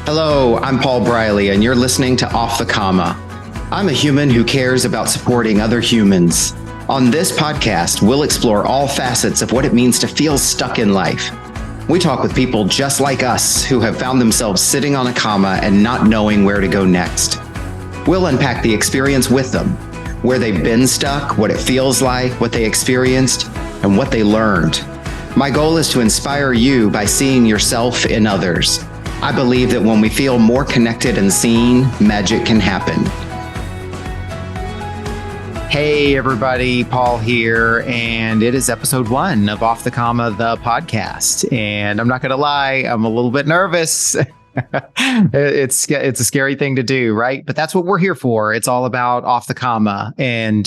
Hello, I'm Paul Briley, and you're listening to Off the Comma. I'm a human who cares about supporting other humans. On this podcast, we'll explore all facets of what it means to feel stuck in life. We talk with people just like us who have found themselves sitting on a comma and not knowing where to go next. We'll unpack the experience with them, where they've been stuck, what it feels like, what they experienced, and what they learned. My goal is to inspire you by seeing yourself in others. I believe that when we feel more connected and seen, magic can happen. Hey everybody, Paul here, and it is episode 1 of Off the Comma, the podcast. And I'm not going to lie, I'm a little bit nervous. It's a scary thing to do, right? But that's what we're here for. It's all about off the comma, and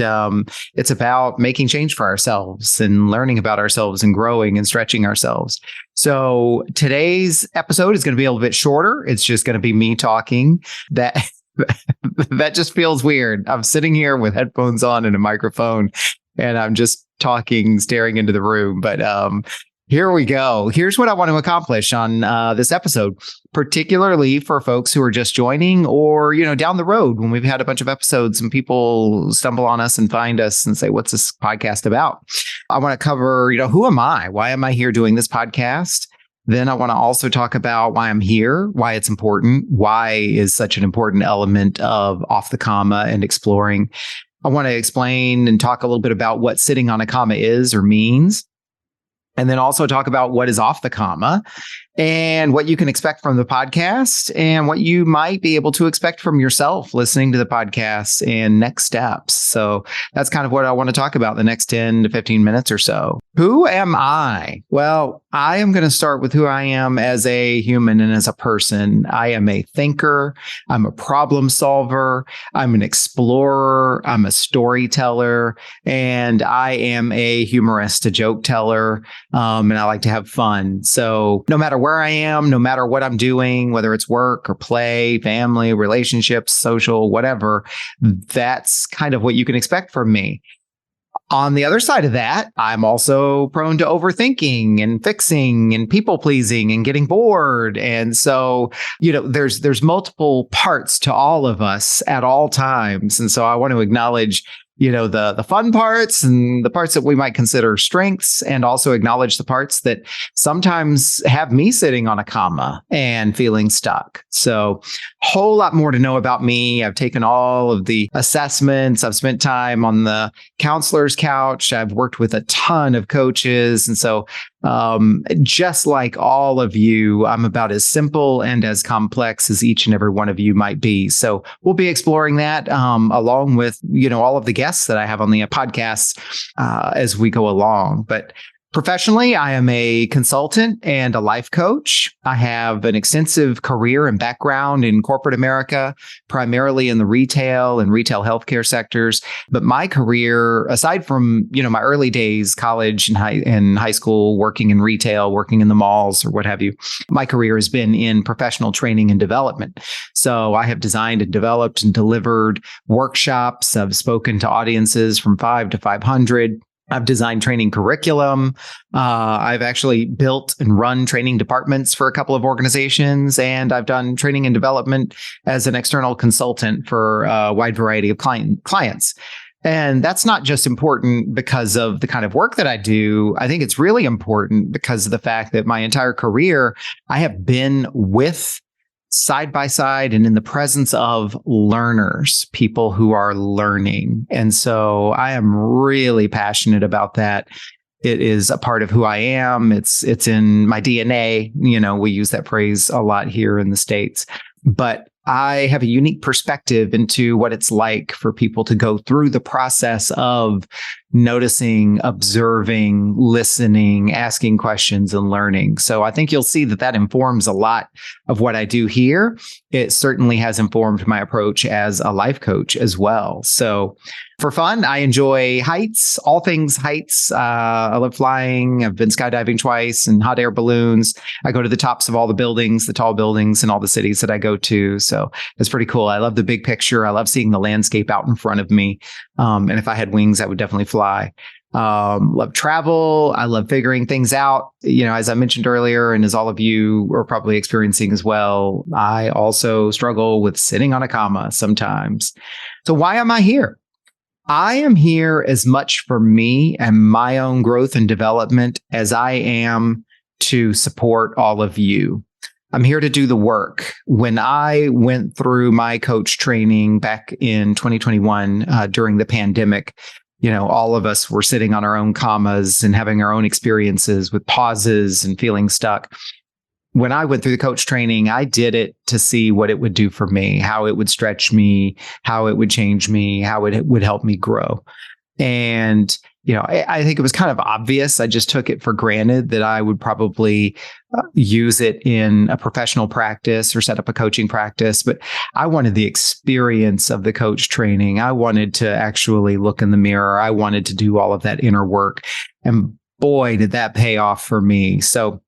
it's about making change for ourselves and learning about ourselves and growing and stretching ourselves. So today's episode is going to be a little bit shorter. It's just going to be me talking. That just feels weird. I'm sitting here with headphones on and a microphone, and I'm just talking, staring into the room. But here we go. Here's what I want to accomplish on this episode, particularly for folks who are just joining or, down the road when we've had a bunch of episodes and people stumble on us and find us and say, what's this podcast about? I want to cover, who am I? Why am I here doing this podcast? Then I want to also talk about why I'm here, why it's important, why is such an important element of off the comma and exploring. I want to explain and talk a little bit about what sitting on a comma is or means. And then also talk about what is off the comma and what you can expect from the podcast and what you might be able to expect from yourself listening to the podcast and next steps. So that's kind of what I want to talk about the next 10 to 15 minutes or so. Who am I? Well, I am going to start with who I am as a human and as a person. I am a thinker. I'm a problem solver. I'm an explorer. I'm a storyteller. And I am a humorist, a joke teller. And I like to have fun. So no matter where I am, no matter what I'm doing, whether it's work or play, family, relationships, social, whatever, that's kind of what you can expect from me. On the other side of that, I'm also prone to overthinking and fixing and people pleasing and getting bored. And so, there's multiple parts to all of us at all times. And so I want to acknowledge the fun parts and the parts that we might consider strengths, and also acknowledge the parts that sometimes have me sitting on a comma and feeling stuck. So whole lot more to know about me. I've taken all of the assessments. I've spent time on the counselor's couch. I've worked with a ton of coaches. And so just like all of you, I'm about as simple and as complex as each and every one of you might be. So we'll be exploring that along with, all of the guests that I have on the podcast as we go along. But professionally, I am a consultant and a life coach. I have an extensive career and background in corporate America, primarily in the retail and retail healthcare sectors. But my career, aside from, my early days, college and high school, working in retail, working in the malls or what have you, my career has been in professional training and development. So I have designed and developed and delivered workshops. I've spoken to audiences from 5 to 500. I've designed training curriculum. I've actually built and run training departments for a couple of organizations, and I've done training and development as an external consultant for a wide variety of clients. And that's not just important because of the kind of work that I do. I think it's really important because of the fact that my entire career, I have been with side by side and in the presence of learners, people who are learning. And so I am really passionate about that. It is a part of who I am. It's in my DNA. We use that phrase a lot here in the States. But I have a unique perspective into what it's like for people to go through the process of noticing, observing, listening, asking questions, and learning. So I think you'll see that informs a lot of what I do here. It certainly has informed my approach as a life coach as well. So for fun, I enjoy heights, all things heights. I love flying. I've been skydiving twice and hot air balloons. I go to the tops of all the buildings, the tall buildings in all the cities that I go to. So it's pretty cool. I love the big picture. I love seeing the landscape out in front of me. And if I had wings, I would definitely fly. love travel. I love figuring things out. As I mentioned earlier, and as all of you are probably experiencing as well, I also struggle with sitting on a comma sometimes. So why am I here? I am here as much for me and my own growth and development as I am to support all of you. I'm here to do the work. When I went through my coach training back in 2021 during the pandemic, all of us were sitting on our own commas and having our own experiences with pauses and feeling stuck. When I went through the coach training, I did it to see what it would do for me, how it would stretch me, how it would change me, how it would help me grow. And, I think it was kind of obvious. I just took it for granted that I would probably use it in a professional practice or set up a coaching practice. But I wanted the experience of the coach training. I wanted to actually look in the mirror. I wanted to do all of that inner work. And boy, did that pay off for me. So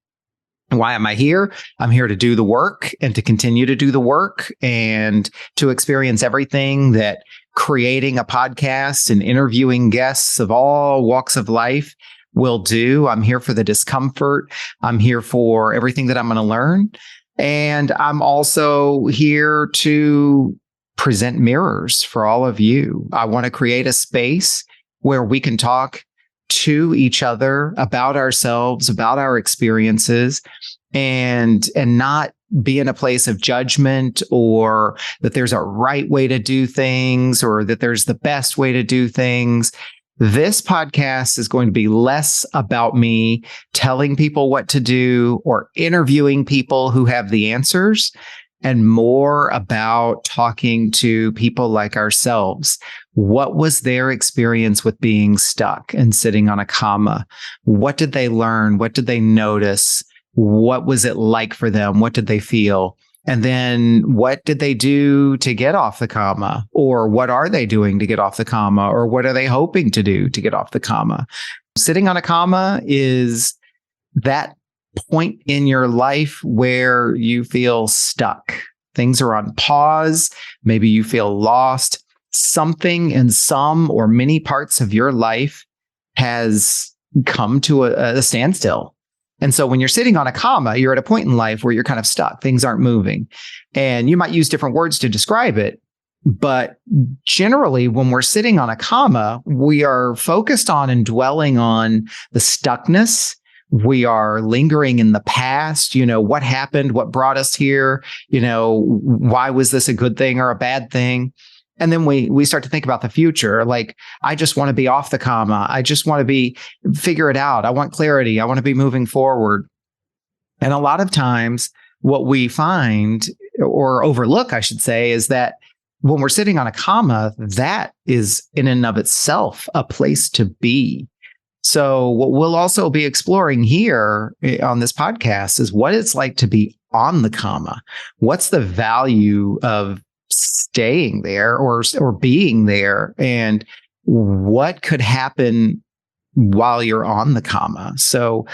why am I here? I'm here to do the work and to continue to do the work and to experience everything that creating a podcast and interviewing guests of all walks of life will do. I'm here for the discomfort. I'm here for everything that I'm going to learn. And I'm also here to present mirrors for all of you. I want to create a space where we can talk to each other about ourselves, about our experiences, and not be in a place of judgment or that there's a right way to do things or that there's the best way to do things. This podcast is going to be less about me telling people what to do or interviewing people who have the answers, and more about talking to people like ourselves. What was their experience with being stuck and sitting on a comma? What did they learn? What did they notice? What was it like for them? What did they feel? And then what did they do to get off the comma? Or what are they doing to get off the comma? Or what are they hoping to do to get off the comma? Sitting on a comma is that point in your life where you feel stuck. Things are on pause. Maybe you feel lost. Something in some or many parts of your life has come to a standstill. And so when you're sitting on a comma, you're at a point in life where you're kind of stuck. Things aren't moving. And you might use different words to describe it. But generally, when we're sitting on a comma, we are focused on and dwelling on the stuckness. We are lingering in the past. What happened? What brought us here? Why was this a good thing or a bad thing? And then we start to think about the future. Like, I just want to be off the comma. I just want to figure it out. I want clarity. I want to be moving forward. And a lot of times what we find or overlook, I should say, is that when we're sitting on a comma, that is in and of itself a place to be. So what we'll also be exploring here on this podcast is what it's like to be on the comma. What's the value of staying there or being there, and what could happen while you're on the comma. So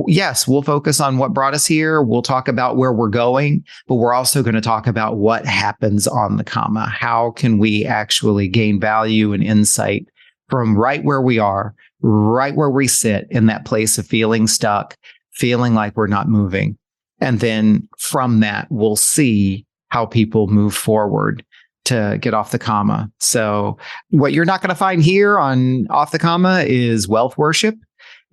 yes, we'll focus on what brought us here. We'll talk about where we're going, but we're also going to talk about what happens on the comma. How can we actually gain value and insight from right where we are, right where we sit in that place of feeling stuck, feeling like we're not moving. And then from that, we'll see how people move forward to get off the comma. So what you're not going to find here on Off the Comma is wealth worship,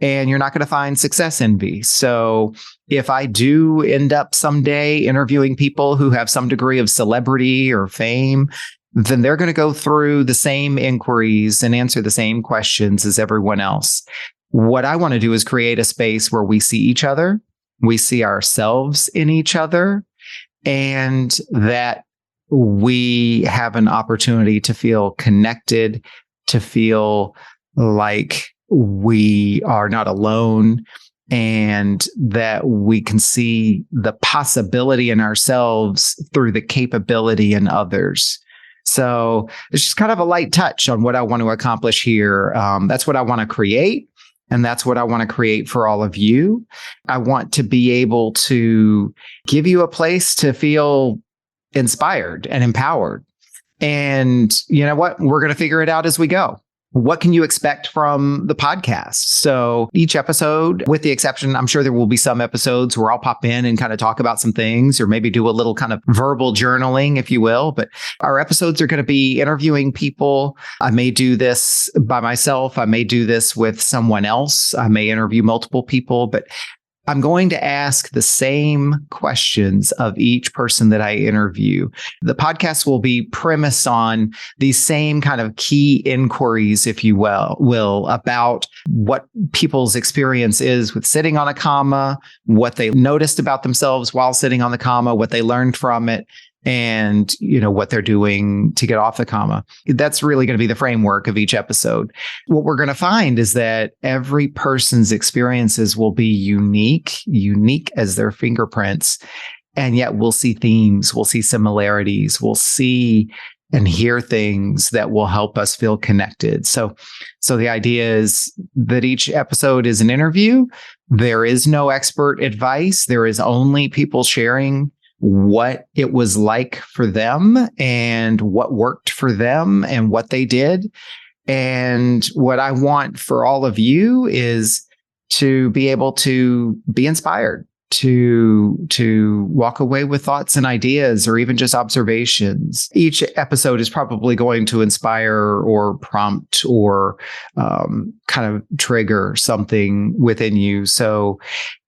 and you're not going to find success envy. So if I do end up someday interviewing people who have some degree of celebrity or fame, then they're going to go through the same inquiries and answer the same questions as everyone else. What I want to do is create a space where we see each other, we see ourselves in each other, and that we have an opportunity to feel connected, to feel like we are not alone, and that we can see the possibility in ourselves through the capability in others. So it's just kind of a light touch on what I want to accomplish here. That's what I want to create. And that's what I want to create for all of you. I want to be able to give you a place to feel inspired and empowered. And you know what? We're going to figure it out as we go. what can you expect from the podcast? So each episode, with the exception, I'm sure there will be some episodes where I'll pop in and kind of talk about some things or maybe do a little kind of verbal journaling, if you will. But our episodes are going to be interviewing people. I may do this by myself. I may do this with someone else. I may interview multiple people, but I'm going to ask the same questions of each person that I interview. The podcast will be premised on these same kind of key inquiries, if you will, about what people's experience is with sitting on a comma, what they noticed about themselves while sitting on the comma, what they learned from it, and what they're doing to get off the comma. That's really going to be the framework of each episode. What we're going to find is that every person's experiences will be unique as their fingerprints, and yet we'll see themes, we'll see similarities, we'll see and hear things that will help us feel connected. So the idea is that each episode is an interview. There is no expert advice. There is only people sharing what it was like for them and what worked for them and what they did. And what I want for all of you is to be able to be inspired, to walk away with thoughts and ideas or even just observations. Each episode is probably going to inspire or prompt or kind of trigger something within you. So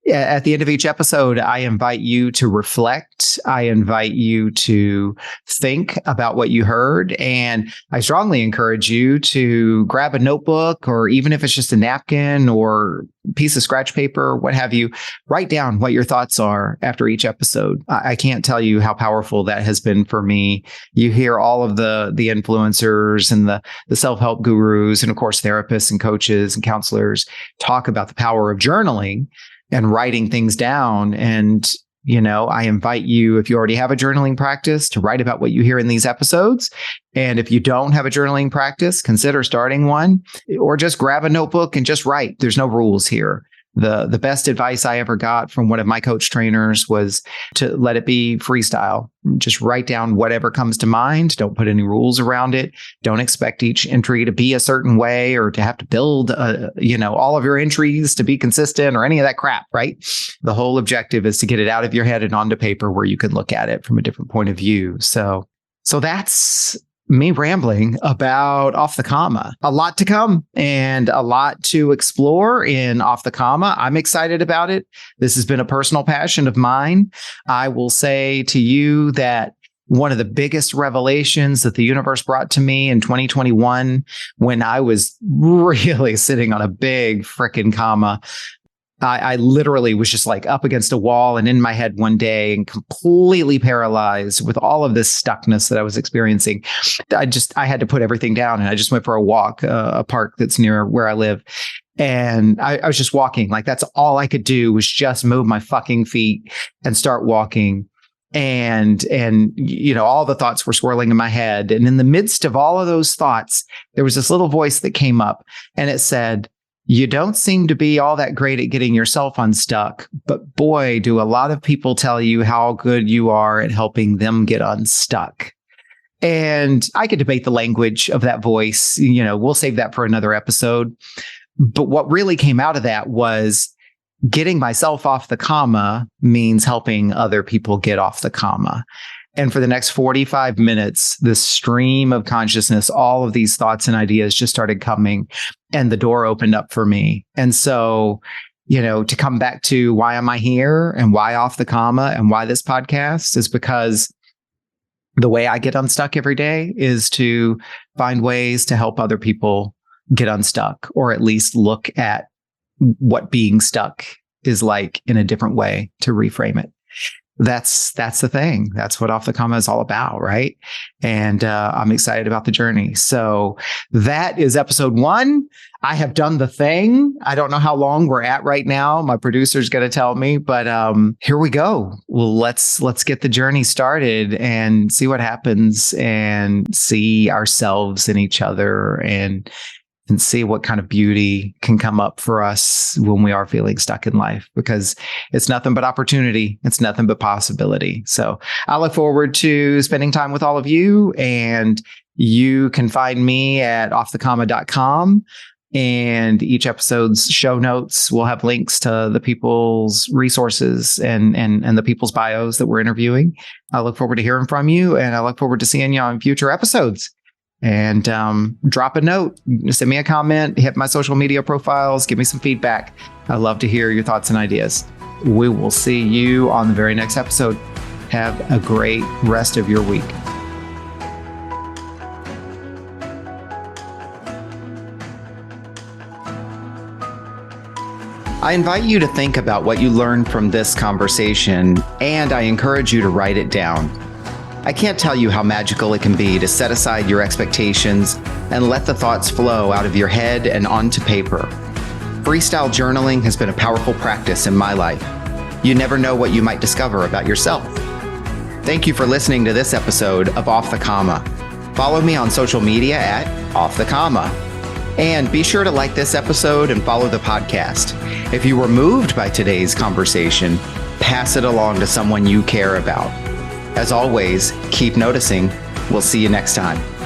at the end of each episode, I invite you to reflect. I invite you to think about what you heard. And I strongly encourage you to grab a notebook, or even if it's just a napkin or piece of scratch paper, what have you, write down what your thoughts are after each episode. I can't tell you how powerful that has been for me. You hear all of the influencers and the self-help gurus, and of course, therapists and coaches and counselors talk about the power of journaling and writing things down. And, I invite you, if you already have a journaling practice, to write about what you hear in these episodes. And if you don't have a journaling practice, consider starting one, or just grab a notebook and just write. There's no rules here. The best advice I ever got from one of my coach trainers was to let it be freestyle. Just write down whatever comes to mind. Don't put any rules around it. Don't expect each entry to be a certain way or to have to build, all of your entries to be consistent or any of that crap, right? The whole objective is to get it out of your head and onto paper where you can look at it from a different point of view. So that's me rambling about Off the Comma. A lot to come and a lot to explore in Off the Comma. I'm excited about it. This has been a personal passion of mine. I will say to you that one of the biggest revelations that the universe brought to me in 2021, when I was really sitting on a big frickin' comma, I literally was just like up against a wall and in my head one day and completely paralyzed with all of this stuckness that I was experiencing. I had to put everything down, and I just went for a walk, a park that's near where I live. And I was just walking. Like, that's all I could do was just move my fucking feet and start walking. And all the thoughts were swirling in my head. And in the midst of all of those thoughts, there was this little voice that came up, and it said, "You don't seem to be all that great at getting yourself unstuck, but boy, do a lot of people tell you how good you are at helping them get unstuck." And I could debate the language of that voice. We'll save that for another episode. But what really came out of that was getting myself off the comma means helping other people get off the comma. And for the next 45 minutes, this stream of consciousness, all of these thoughts and ideas just started coming, and the door opened up for me. And so, to come back to why am I here and why Off the Comma and why this podcast is because the way I get unstuck every day is to find ways to help other people get unstuck, or at least look at what being stuck is like in a different way, to reframe it. That's the thing. That's what Off the Comma is all about, right? And I'm excited about the journey. So that is episode 1. I have done the thing. I don't know how long we're at right now. My producer's going to tell me, but here we go. Well, let's get the journey started and see what happens, and see ourselves in each other, and and see what kind of beauty can come up for us when we are feeling stuck in life, because it's nothing but opportunity. It's nothing but possibility. So I look forward to spending time with all of you, and you can find me at offthecomma.com. And each episode's show notes will have links to the people's resources and the people's bios that we're interviewing. I look forward to hearing from you, and I look forward to seeing you on future episodes. And drop a note, send me a comment, hit my social media profiles, give me some feedback. I love to hear your thoughts and ideas. We will see you on the very next episode. Have a great rest of your week. I invite you to think about what you learned from this conversation, and I encourage you to write it down. I can't tell you how magical it can be to set aside your expectations and let the thoughts flow out of your head and onto paper. Freestyle journaling has been a powerful practice in my life. You never know what you might discover about yourself. Thank you for listening to this episode of Off the Comma. Follow me on social media at Off the Comma. And be sure to like this episode and follow the podcast. If you were moved by today's conversation, pass it along to someone you care about. As always, keep noticing. We'll see you next time.